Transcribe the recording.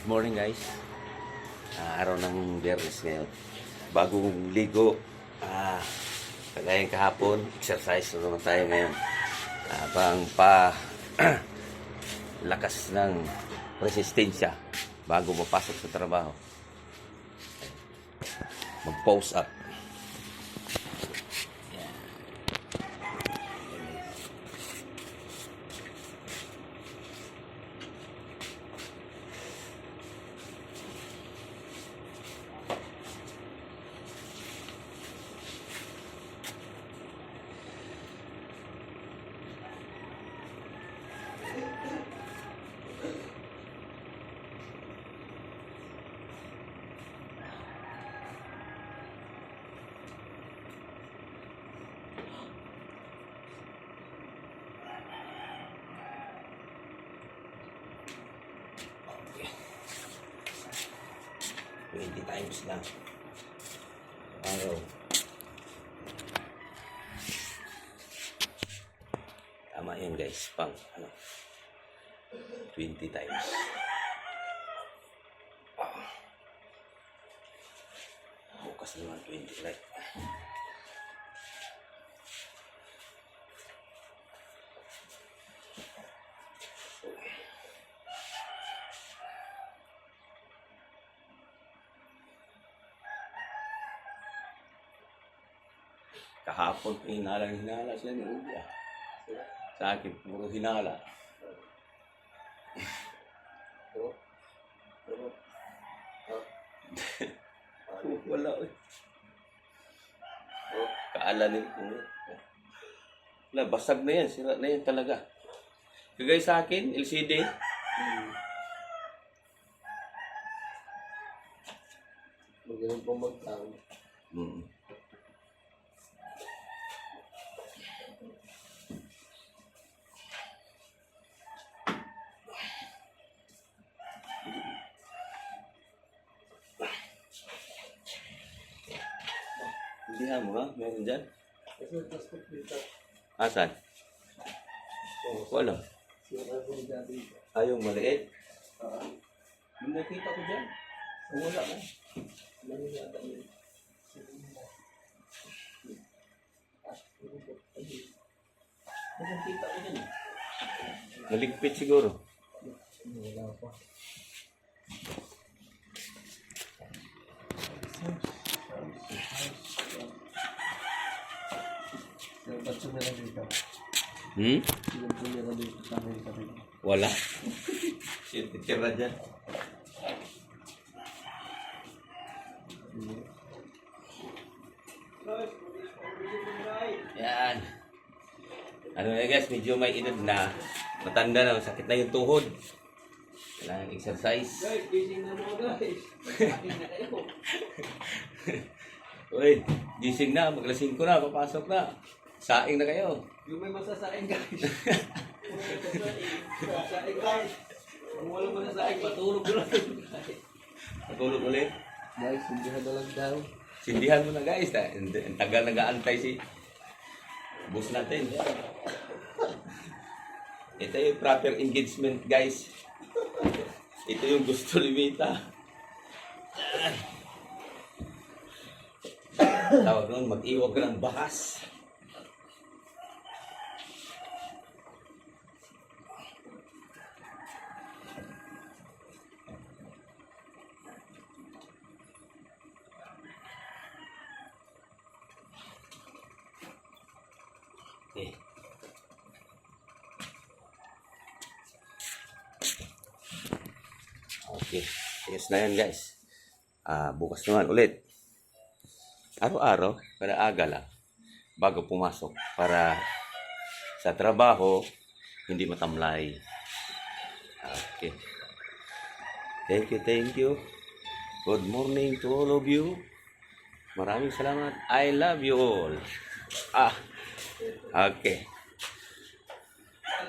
morning guys. Araw ng Biyernes ngayon. Bagong ligo. Kagaya kahapon, exercise na naman tayo ngayon. Pang lakas ng resistensya bago mapasok sa trabaho. Mag-pose up. Twenty times lang. Araw. Tama yun guys. Pang 20 times. Bukas naman 20 right. Kahapon, hinala siya ni Uya. Sa akin, puro hinala. Wala eh. Kaalanin ko. Wala, basag na yan. Sira na yan talaga. Kagaya sa akin, LCD. Magaling pong magtawag. Hindihan mo ha? Meron dyan? Kasi transport dito. Asan? Wala. Sira po dito. Ayaw maliit? Yung nakita ko dyan. Wala na. Mali yata yun. Nakita ko dyan. Naligpit siguro. Wala pa. Ba't sumira dito? Yung sumira dito sa akin sa rin. Wala. Shit, tira dyan. Yan. Ano na guys, medyo may edad na. Matanda na, sakit na yung tuhod. Kailangan exercise. Guys, gising na mo guys. Akin na kayo. Uy, gising na, maglasing ko na, papasok na. Saing na kayo. Yung may masasaing guys. Saing guys. Kung walang masasaing, patulog na lang. Matulog ulit. Guys, hindi na lang daw. Sindihan mo na guys. Ang tagal nag-aantay si boss natin. Ito yung proper engagement guys. Ito yung gusto ni Mita. Tawag nun, mag-iwag ka ng bakas. Okay. Okay. Yes na yan guys. Bukas naman ulit. Araw-araw, para aga lang. Bago pumasok. Para sa trabaho, hindi matamlay. Okay. Thank you. Good morning to all of you. Maraming salamat. I love you all. Okay.